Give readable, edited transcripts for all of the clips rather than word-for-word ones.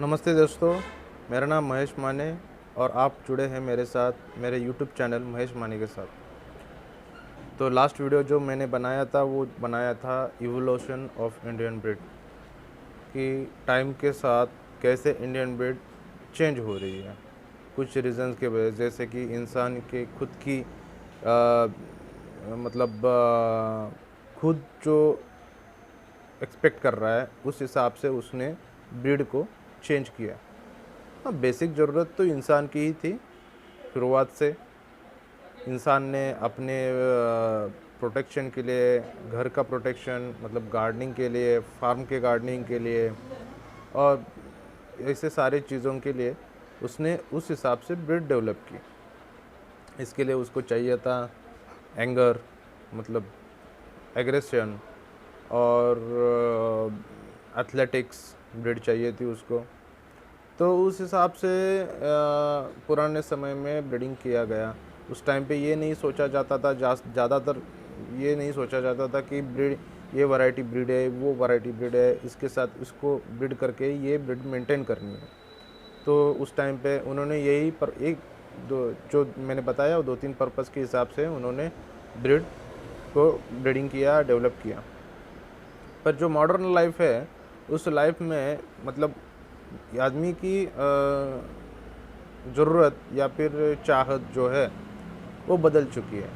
नमस्ते दोस्तों, मेरा नाम महेश माने और आप जुड़े हैं मेरे साथ मेरे यूट्यूब चैनल महेश माने के साथ। तो लास्ट वीडियो जो मैंने बनाया था वो बनाया था इवोल्यूशन ऑफ इंडियन ब्रीड कि टाइम के साथ कैसे इंडियन ब्रीड चेंज हो रही है। कुछ रीज़न्स के वजह जैसे कि इंसान के खुद की खुद जो एक्सपेक्ट कर रहा है उस हिसाब से उसने ब्रीड को चेंज किया। हाँ, बेसिक ज़रूरत तो इंसान की ही थी। शुरुआत से इंसान ने अपने प्रोटेक्शन के लिए, घर का प्रोटेक्शन मतलब गार्डनिंग के लिए, फार्म के गार्डनिंग के लिए और ऐसे सारे चीज़ों के लिए उसने उस हिसाब से ब्रीड डेवलप की। इसके लिए उसको चाहिए था एंगर मतलब एग्रेशन और एथलेटिक्स ब्रीड चाहिए थी उसको। तो उस हिसाब से पुराने समय में ब्रीडिंग किया गया। उस टाइम पे ये नहीं सोचा जाता था, ज़्यादातर ये नहीं सोचा जाता था कि ब्रीड ये वैरायटी ब्रीड है, वो वैरायटी ब्रीड है, इसके साथ इसको ब्रीड करके ये ब्रीड मेंटेन करनी है। तो उस टाइम पे उन्होंने यही पर एक दो जो मैंने बताया वो 2-3 पर्पज़ के हिसाब से उन्होंने ब्रीड को ब्रीडिंग किया, डेवलप किया। पर जो मॉडर्न लाइफ है उस लाइफ में मतलब आदमी की ज़रूरत या फिर चाहत जो है वो बदल चुकी है।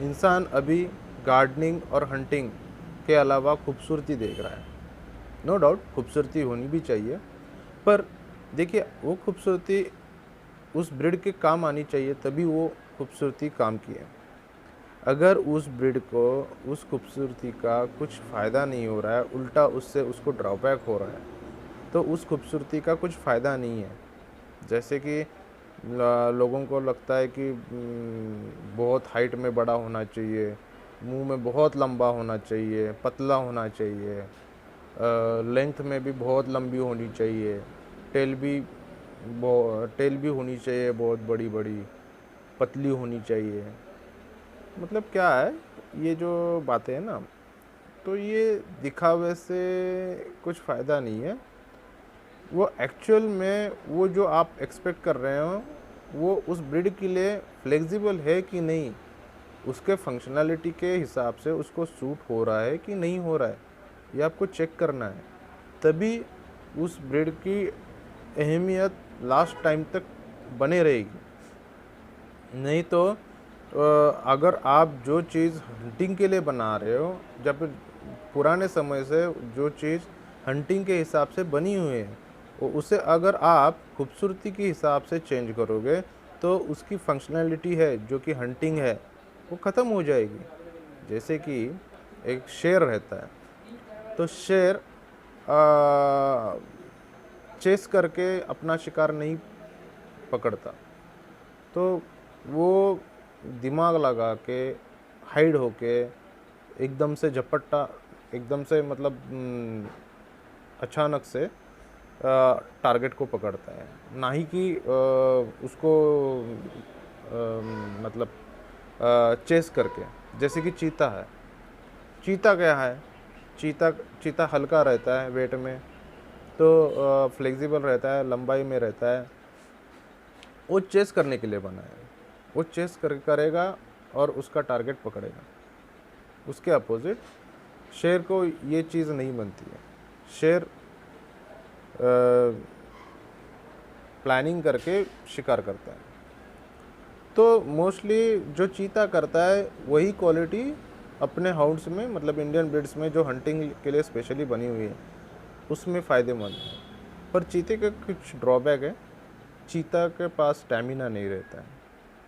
इंसान अभी गार्डनिंग और हंटिंग के अलावा खूबसूरती देख रहा है। नो डाउट खूबसूरती होनी भी चाहिए, पर देखिए वो खूबसूरती उस ब्रीड के काम आनी चाहिए, तभी वो खूबसूरती काम की है। अगर उस ब्रीड को उस खूबसूरती का कुछ फ़ायदा नहीं हो रहा है, उल्टा उससे उसको ड्रॉबैक हो रहा है, तो उस खूबसूरती का कुछ फ़ायदा नहीं है। जैसे कि लोगों को लगता है कि बहुत हाइट में बड़ा होना चाहिए, मुंह में बहुत लंबा होना चाहिए, पतला होना चाहिए, लेंथ में भी बहुत लंबी होनी चाहिए, टेल भी टेल भी होनी चाहिए, बहुत बड़ी बड़ी पतली होनी चाहिए। मतलब क्या है ये जो बातें हैं ना, तो ये दिखावे से कुछ फ़ायदा नहीं है। वो एक्चुअल में वो जो आप एक्सपेक्ट कर रहे हो वो उस ब्रीड के लिए फ्लेक्सिबल है कि नहीं, उसके फंक्शनैलिटी के हिसाब से उसको सूट हो रहा है कि नहीं हो रहा है, ये आपको चेक करना है। तभी उस ब्रीड की अहमियत लास्ट टाइम तक बने रहेगी। नहीं तो अगर आप जो चीज़ हंटिंग के लिए बना रहे हो, जब पुराने समय से जो चीज़ हंटिंग के हिसाब से बनी हुई है उसे अगर आप खूबसूरती के हिसाब से चेंज करोगे तो उसकी फंक्शनैलिटी है जो कि हंटिंग है वो ख़त्म हो जाएगी। जैसे कि एक शेर रहता है, तो शेर चेस करके अपना शिकार नहीं पकड़ता, तो वो दिमाग लगा के हाइड होके एकदम से झपट्टा एकदम से मतलब अचानक से टारगेट को पकड़ता है, ना ही कि उसको मतलब चेस करके। जैसे कि चीता है, चीता क्या है, चीता चीता हल्का रहता है वेट में, तो फ्लेक्सिबल रहता है, लंबाई में रहता है, वो चेस करने के लिए बना है। वो चेस करेगा और उसका टारगेट पकड़ेगा। उसके अपोजिट शेर को ये चीज़ नहीं बनती है। शेर प्लानिंग करके शिकार करता है। तो मोस्टली जो चीता करता है वही क्वालिटी अपने हाउंड्स में मतलब इंडियन ब्रीड्स में जो हंटिंग के लिए स्पेशली बनी हुई है उसमें फ़ायदेमंद है। पर चीते का कुछ ड्रॉबैक है, चीता के पास स्टैमिना नहीं रहता है।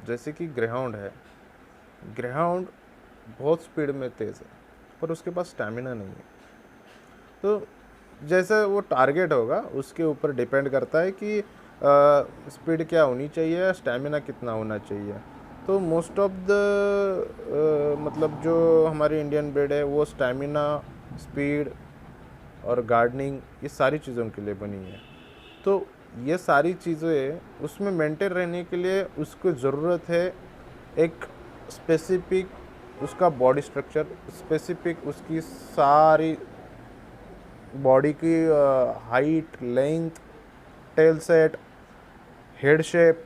जैसे कि ग्रेहाउंड है, ग्रेहाउंड बहुत स्पीड में तेज़ है पर उसके पास स्टैमिना नहीं है। तो जैसा वो टारगेट होगा उसके ऊपर डिपेंड करता है कि स्पीड क्या होनी चाहिए, स्टैमिना कितना होना चाहिए। तो मोस्ट ऑफ द मतलब जो हमारी इंडियन ब्रीड है वो स्टैमिना, स्पीड और गार्डनिंग ये सारी चीज़ों के लिए बनी है। तो ये सारी चीज़ें उसमें मेंटेन रहने के लिए उसको ज़रूरत है एक स्पेसिफिक उसका बॉडी स्ट्रक्चर, स्पेसिफिक उसकी सारी बॉडी की height, length tail set, head shape,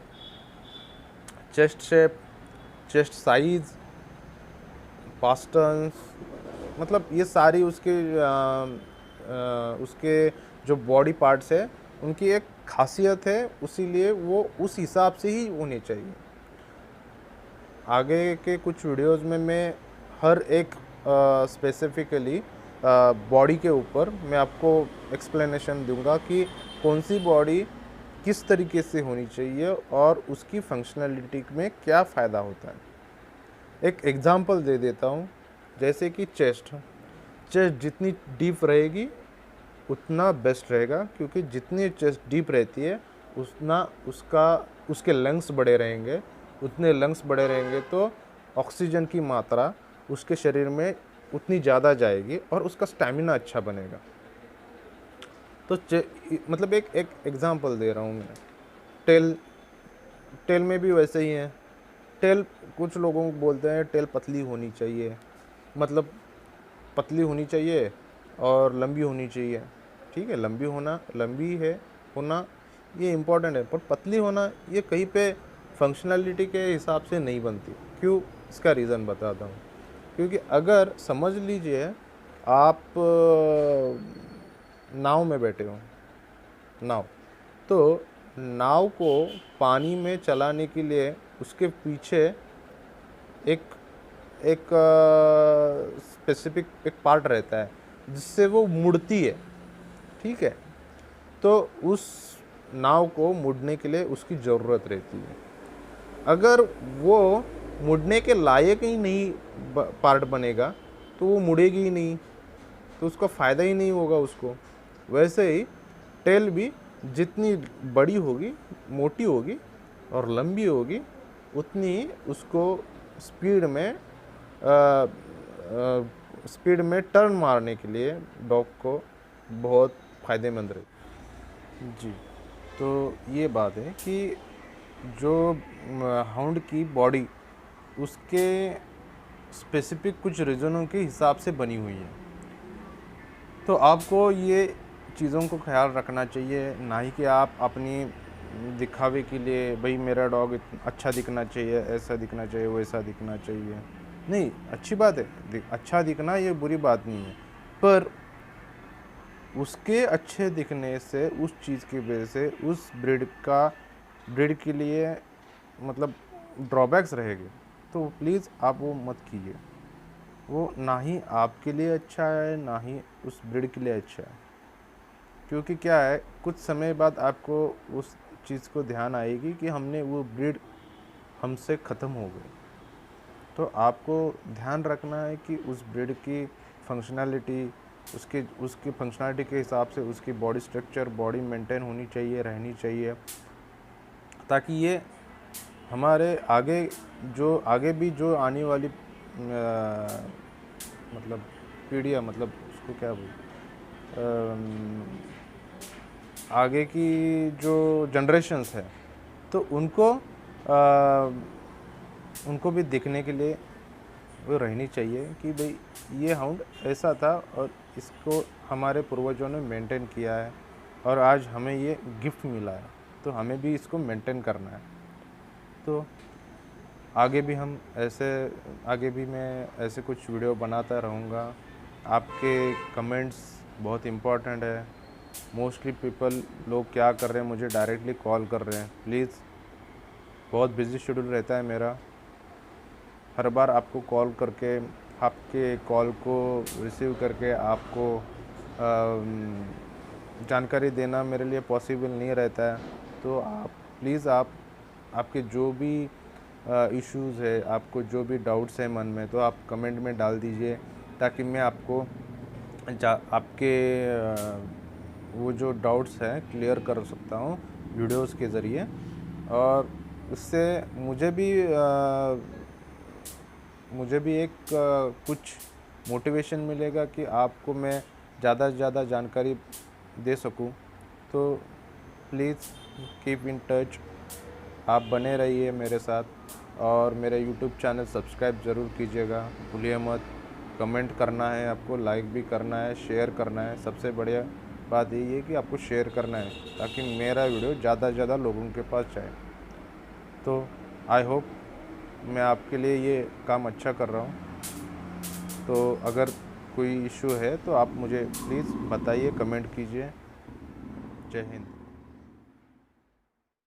shape, chest size, pasterns, मतलब ये सारी उसके जो बॉडी पार्ट्स है उनकी एक खासियत है, इसीलिए वो उस हिसाब से ही होनी चाहिए। आगे के कुछ वीडियोस में मैं हर एक स्पेसिफिकली बॉडी के ऊपर मैं आपको एक्सप्लेनेशन दूंगा कि कौन सी बॉडी किस तरीके से होनी चाहिए और उसकी फंक्शनैलिटी में क्या फ़ायदा होता है। एक एग्जांपल दे देता हूँ, जैसे कि चेस्ट जितनी डीप रहेगी उतना बेस्ट रहेगा, क्योंकि जितनी चेस्ट डीप रहती है उतना उसके लंग्स बड़े रहेंगे, उतने लंग्स बड़े रहेंगे तो ऑक्सीजन की मात्रा उसके शरीर में उतनी ज़्यादा जाएगी और उसका स्टैमिना अच्छा बनेगा। तो मतलब एक एग्जांपल दे रहा हूँ मैं। टेल में भी वैसे ही है। टेल कुछ लोगों को बोलते हैं टेल पतली होनी चाहिए, मतलब पतली होनी चाहिए और लंबी होनी चाहिए। ठीक है, लंबी होना ये इम्पोर्टेंट है, पर पतली होना ये कहीं पे फंक्शनैलिटी के हिसाब से नहीं बनती। क्यों? इसका रीज़न बताता हूँ। क्योंकि अगर समझ लीजिए आप नाव में बैठे हो, तो नाव को पानी में चलाने के लिए उसके पीछे एक स्पेसिफिक एक पार्ट रहता है जिससे वो मुड़ती है। ठीक है, तो उस नाव को मुड़ने के लिए उसकी ज़रूरत रहती है। अगर वो मुड़ने के लायक ही नहीं पार्ट बनेगा तो वो मुड़ेगी ही नहीं, तो उसका फ़ायदा ही नहीं होगा उसको। वैसे ही टेल भी जितनी बड़ी होगी, मोटी होगी और लंबी होगी, उतनी उसको स्पीड में टर्न मारने के लिए डॉग को बहुत फ़ायदेमंद रहे। जी, तो ये बात है कि जो हाउंड की बॉडी उसके स्पेसिफिक कुछ रीज़नों के हिसाब से बनी हुई है, तो आपको ये चीज़ों को ख्याल रखना चाहिए। ना ही कि आप अपनी दिखावे के लिए भाई मेरा डॉग अच्छा दिखना चाहिए, ऐसा दिखना चाहिए, वैसा दिखना चाहिए। नहीं, अच्छी बात है, अच्छा दिखना ये बुरी बात नहीं है, पर उसके अच्छे दिखने से, उस चीज़ की वजह से उस ब्रीड के लिए मतलब ड्रॉबैक्स रहेंगे, तो प्लीज़ आप वो मत कीजिए। वो ना ही आपके लिए अच्छा है, ना ही उस ब्रीड के लिए अच्छा है। क्योंकि क्या है, कुछ समय बाद आपको उस चीज़ को ध्यान आएगी कि हमने वो ब्रीड हमसे ख़त्म हो गई। तो आपको ध्यान रखना है कि उस ब्रीड की फंक्शनैलिटी, उसकी फंक्शनैलिटी के हिसाब से उसकी बॉडी स्ट्रक्चर, बॉडी मेंटेन होनी चाहिए, रहनी चाहिए, ताकि ये हमारे आगे भी जो आने वाली मतलब पीढ़ियाँ, मतलब उसको क्या आगे की जो जनरेशन्स है, तो उनको भी देखने के लिए वो रहनी चाहिए कि भाई ये हाउंड ऐसा था और इसको हमारे पूर्वजों ने मेंटेन किया है और आज हमें ये गिफ्ट मिला है, तो हमें भी इसको मेंटेन करना है। तो आगे भी मैं ऐसे कुछ वीडियो बनाता रहूँगा। आपके कमेंट्स बहुत इम्पोर्टेंट है। मोस्टली लोग क्या कर रहे हैं, मुझे डायरेक्टली कॉल कर रहे हैं। प्लीज़, बहुत बिजी शेड्यूल रहता है मेरा, हर बार आपको कॉल करके, आपके कॉल को रिसीव करके आपको जानकारी देना मेरे लिए पॉसिबल नहीं रहता है। तो आप प्लीज़ आपके जो भी इश्यूज़ है, आपको जो भी डाउट्स हैं मन में, तो आप कमेंट में डाल दीजिए, ताकि मैं आपको आपके वो जो डाउट्स हैं क्लियर कर सकता हूँ वीडियोस के ज़रिए। और इससे मुझे भी एक कुछ मोटिवेशन मिलेगा कि आपको मैं ज़्यादा से ज़्यादा जानकारी दे सकूं। तो प्लीज़ कीप इन टच, आप बने रहिए मेरे साथ और मेरा यूट्यूब चैनल सब्सक्राइब ज़रूर कीजिएगा, भूलिए मत। कमेंट करना है आपको, लाइक भी करना है, शेयर करना है। सबसे बढ़िया बात यही है कि आपको शेयर करना है ताकि मेरा वीडियो ज़्यादा से ज़्यादा लोगों के पास जाए। तो आई होप मैं आपके लिए ये काम अच्छा कर रहा हूँ। तो अगर कोई इशू है तो आप मुझे प्लीज़ बताइए, कमेंट कीजिए। जय हिंद।